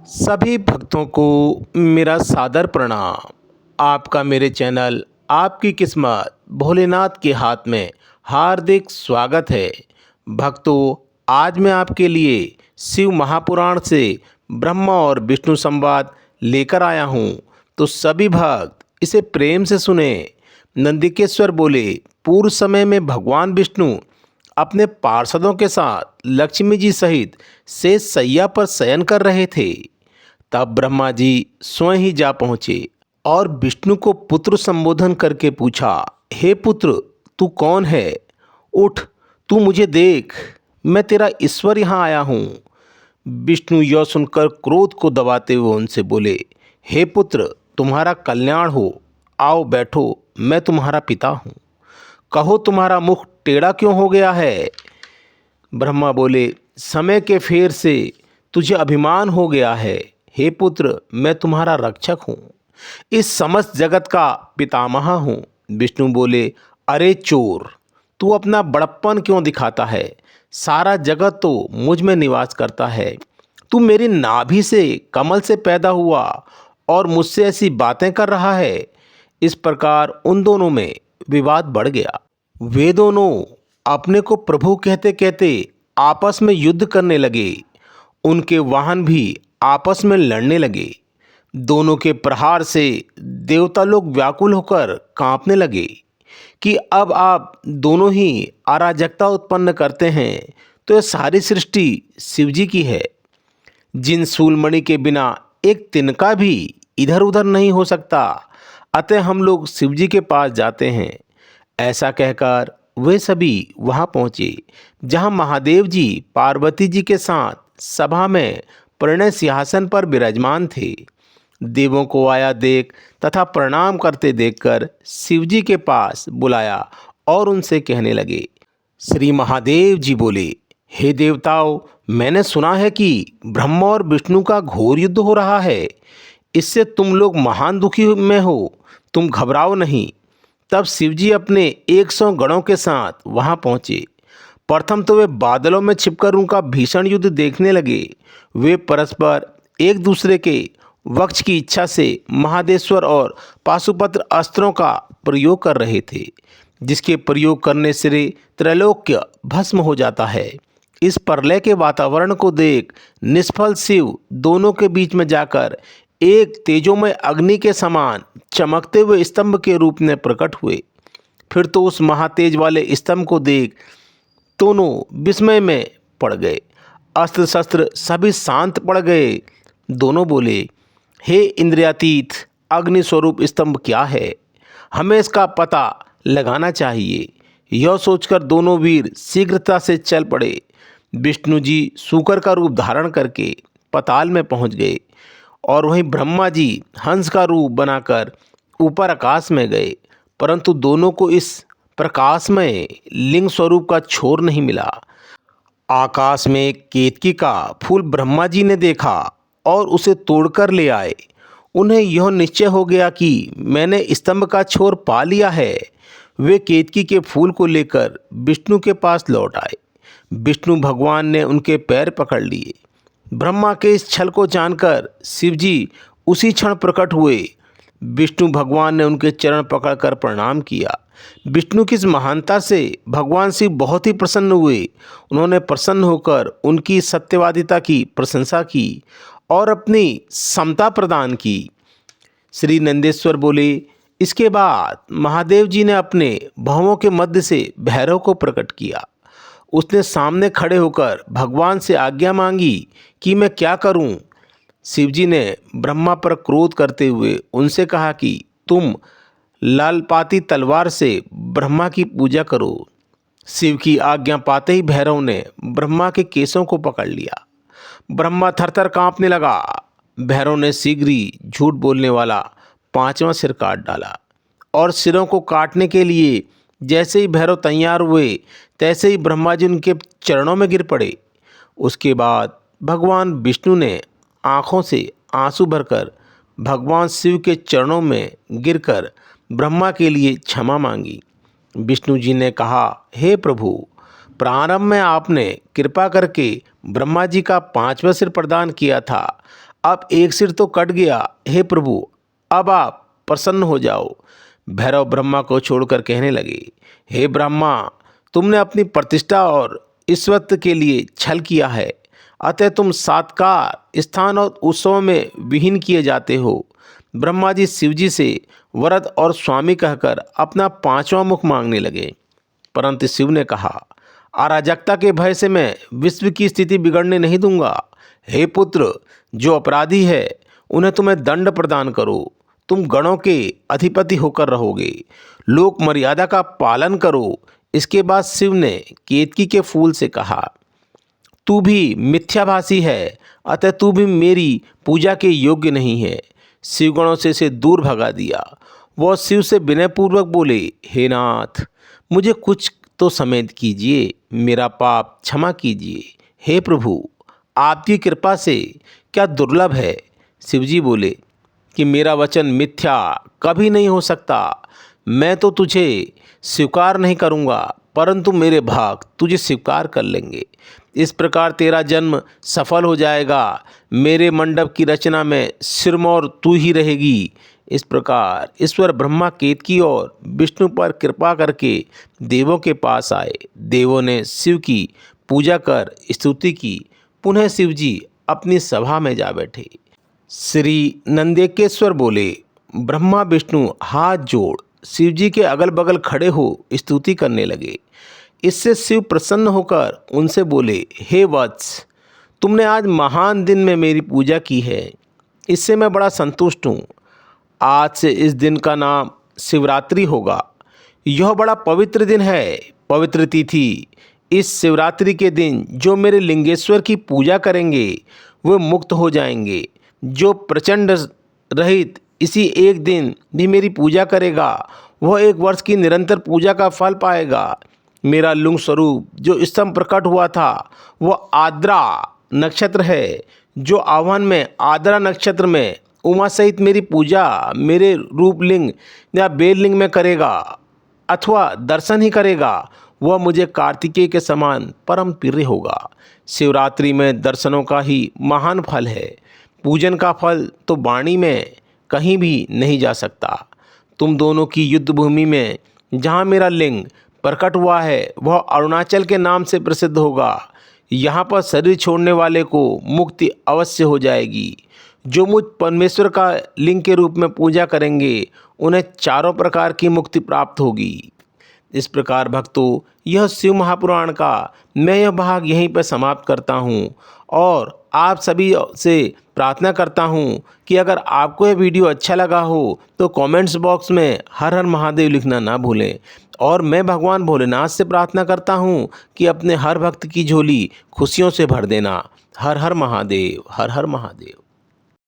सभी भक्तों को मेरा सादर प्रणाम। आपका मेरे चैनल आपकी किस्मत भोलेनाथ के हाथ में हार्दिक स्वागत है। भक्तों, आज मैं आपके लिए शिव महापुराण से ब्रह्मा और विष्णु संवाद लेकर आया हूँ, तो सभी भक्त इसे प्रेम से सुने। नंदिकेश्वर बोले, पूर्व समय में भगवान विष्णु अपने पार्षदों के साथ लक्ष्मी जी सहित शेष शैया पर शयन कर रहे थे। तब ब्रह्मा जी स्वयं ही जा पहुँचे और विष्णु को पुत्र संबोधन करके पूछा, हे पुत्र, तू कौन है? उठ, तू मुझे देख, मैं तेरा ईश्वर यहाँ आया हूँ। विष्णु यह सुनकर क्रोध को दबाते हुए उनसे बोले, हे पुत्र, तुम्हारा कल्याण हो, आओ बैठो, मैं तुम्हारा पिता हूँ। कहो, तुम्हारा मुख टेढ़ा क्यों हो गया है? ब्रह्मा बोले, समय के फेर से तुझे अभिमान हो गया है। हे पुत्र, मैं तुम्हारा रक्षक हूँ, इस समस्त जगत का पितामह हूँ। विष्णु बोले, अरे चोर, तू अपना बड़प्पन क्यों दिखाता है? सारा जगत तो मुझ में निवास करता है। तू मेरी नाभि से कमल से पैदा हुआ और मुझसे ऐसी बातें कर रहा है। इस प्रकार उन दोनों में विवाद बढ़ गया। वे दोनों अपने को प्रभु कहते कहते आपस में युद्ध करने लगे। उनके वाहन भी आपस में लड़ने लगे। दोनों के प्रहार से देवता लोग व्याकुल होकर कांपने लगे कि अब आप दोनों ही अराजकता उत्पन्न करते हैं, तो यह सारी सृष्टि शिवजी की है, जिन शूलमणि के बिना एक तिनका भी इधर उधर नहीं हो सकता। अतः हम लोग शिवजी के पास जाते हैं। ऐसा कहकर वे सभी वहां पहुंचे, जहां महादेव जी पार्वती जी के साथ सभा में प्रणय सिंहासन पर विराजमान थे। देवों को आया देख तथा प्रणाम करते देखकर शिवजी के पास बुलाया और उनसे कहने लगे। श्री महादेव जी बोले, हे देवताओं, मैंने सुना है कि ब्रह्मा और विष्णु का घोर युद्ध हो रहा है। इससे तुम लोग महान दुखी में हो। तुम घबराओ नहीं। तब शिवजी अपने 100 गणों के साथ वहां पहुंचे। प्रथम तो वे बादलों में छिपकर उनका भीषण युद्ध देखने लगे। वे परस्पर एक दूसरे के वक्ष की इच्छा से महादेश्वर और पाशुपत्र अस्त्रों का प्रयोग कर रहे थे, जिसके प्रयोग करने से त्रैलोक्य भस्म हो जाता है। इस प्रलय के वातावरण को देख निष्फल शिव दोनों के बीच में जाकर एक तेजोमय अग्नि के समान चमकते हुए स्तंभ के रूप में प्रकट हुए। फिर तो उस महातेज वाले स्तंभ को देख दोनों विस्मय में पड़ गए। अस्त्र शस्त्र सभी शांत पड़ गए। दोनों बोले, हे इंद्रियातीत अग्नि स्वरूप स्तंभ क्या है? हमें इसका पता लगाना चाहिए। यह सोचकर दोनों वीर शीघ्रता से चल पड़े। विष्णु जी सूकर का रूप धारण करके पाताल में पहुंच गए और वहीं ब्रह्मा जी हंस का रूप बनाकर ऊपर आकाश में गए, परंतु दोनों को इस प्रकाश में लिंग स्वरूप का छोर नहीं मिला। आकाश में केतकी का फूल ब्रह्मा जी ने देखा और उसे तोड़कर ले आए। उन्हें यह निश्चय हो गया कि मैंने स्तंभ का छोर पा लिया है। वे केतकी के फूल को लेकर विष्णु के पास लौट आए। विष्णु भगवान ने उनके पैर पकड़ लिए। ब्रह्मा के इस छल को जानकर शिवजी उसी क्षण प्रकट हुए। विष्णु भगवान ने उनके चरण पकड़कर प्रणाम किया। विष्णु की इस महानता से भगवान शिव बहुत ही प्रसन्न हुए। उन्होंने प्रसन्न होकर उनकी सत्यवादिता की प्रशंसा की और अपनी समता प्रदान की। श्री नंदेश्वर बोले, इसके बाद महादेव जी ने अपने भवों के मध्य से भैरव को प्रकट किया। उसने सामने खड़े होकर भगवान से आज्ञा मांगी कि मैं क्या करूं। शिवजी ने ब्रह्मा पर क्रोध करते हुए उनसे कहा कि तुम लालपाती तलवार से ब्रह्मा की पूजा करो। शिव की आज्ञा पाते ही भैरव ने ब्रह्मा के केसों को पकड़ लिया। ब्रह्मा थरथर कांपने लगा। भैरव ने शीघ्र ही झूठ बोलने वाला 5वां सिर काट डाला और सिरों को काटने के लिए जैसे ही भैरव तैयार हुए, तैसे ही ब्रह्मा जी उनके चरणों में गिर पड़े। उसके बाद भगवान विष्णु ने आँखों से आंसू भरकर भगवान शिव के चरणों में गिरकर ब्रह्मा के लिए क्षमा मांगी। विष्णु जी ने कहा, हे प्रभु, प्रारंभ में आपने कृपा करके ब्रह्मा जी का 5वां सिर प्रदान किया था। अब एक सिर तो कट गया, हे प्रभु अब आप प्रसन्न हो जाओ। भैरव ब्रह्मा को छोड़कर कहने लगे, हे ब्रह्मा, तुमने अपनी प्रतिष्ठा और ईश्वरत्व के लिए छल किया है, अतः तुम सात्कार स्थान और उत्सव में विहीन किए जाते हो। ब्रह्मा जी शिवजी से वरद और स्वामी कहकर अपना 5वां मुख मांगने लगे, परंतु शिव ने कहा, अराजकता के भय से मैं विश्व की स्थिति बिगड़ने नहीं दूंगा। हे पुत्र, जो अपराधी है उन्हें तुम्हें दंड प्रदान करो। तुम गणों के अधिपति होकर रहोगे, लोक मर्यादा का पालन करो। इसके बाद शिव ने केतकी के फूल से कहा, तू भी मिथ्याभासी है, अतः तू भी मेरी पूजा के योग्य नहीं है। शिवगणों से इसे दूर भगा दिया। वह शिव से विनयपूर्वक बोले, हे नाथ, मुझे कुछ तो समेध कीजिए, मेरा पाप क्षमा कीजिए। हे प्रभु, आपकी कृपा से क्या दुर्लभ है। शिवजी बोले कि मेरा वचन मिथ्या कभी नहीं हो सकता। मैं तो तुझे स्वीकार नहीं करूँगा, परंतु मेरे भक्त तुझे स्वीकार कर लेंगे। इस प्रकार तेरा जन्म सफल हो जाएगा। मेरे मंडप की रचना में सिरमौर तू ही रहेगी। इस प्रकार ईश्वर ब्रह्मा केतकी और विष्णु पर कृपा करके देवों के पास आए। देवों ने शिव की पूजा कर स्तुति की। पुनः शिवजी अपनी सभा में जा बैठे। श्री नंदेकेश्वर बोले, ब्रह्मा विष्णु हाथ जोड़ शिवजी के अगल बगल खड़े हो स्तुति करने लगे। इससे शिव प्रसन्न होकर उनसे बोले, हे वत्स, तुमने आज महान दिन में मेरी पूजा की है, इससे मैं बड़ा संतुष्ट हूँ। आज से इस दिन का नाम शिवरात्रि होगा। यह बड़ा पवित्र दिन है, पवित्र तिथि। इस शिवरात्रि के दिन जो मेरे लिंगेश्वर की पूजा करेंगे वे मुक्त हो जाएंगे। जो प्रचंड रहित इसी एक दिन भी मेरी पूजा करेगा वह 1 वर्ष की निरंतर पूजा का फल पाएगा। मेरा लिंग स्वरूप जो इस समय प्रकट हुआ था वह आद्रा नक्षत्र है। जो आह्वान में आद्रा नक्षत्र में उमा सहित मेरी पूजा मेरे रूपलिंग या बेललिंग में करेगा अथवा दर्शन ही करेगा, वह मुझे कार्तिकेय के समान परम प्रिय होगा। शिवरात्रि में दर्शनों का ही महान फल है। पूजन का फल तो वाणी में कहीं भी नहीं जा सकता। तुम दोनों की युद्ध भूमि में जहाँ मेरा लिंग प्रकट हुआ है वह अरुणाचल के नाम से प्रसिद्ध होगा। यहाँ पर शरीर छोड़ने वाले को मुक्ति अवश्य हो जाएगी। जो मुझ परमेश्वर का लिंग के रूप में पूजा करेंगे उन्हें चारों प्रकार की मुक्ति प्राप्त होगी। इस प्रकार भक्तों, यह शिव महापुराण का मैं यह भाग यहीं पर समाप्त करता हूँ और आप सभी से प्रार्थना करता हूँ कि अगर आपको यह वीडियो अच्छा लगा हो तो कमेंट्स बॉक्स में हर हर महादेव लिखना ना भूलें। और मैं भगवान भोलेनाथ से प्रार्थना करता हूँ कि अपने हर भक्त की झोली खुशियों से भर देना। हर हर महादेव, हर हर महादेव।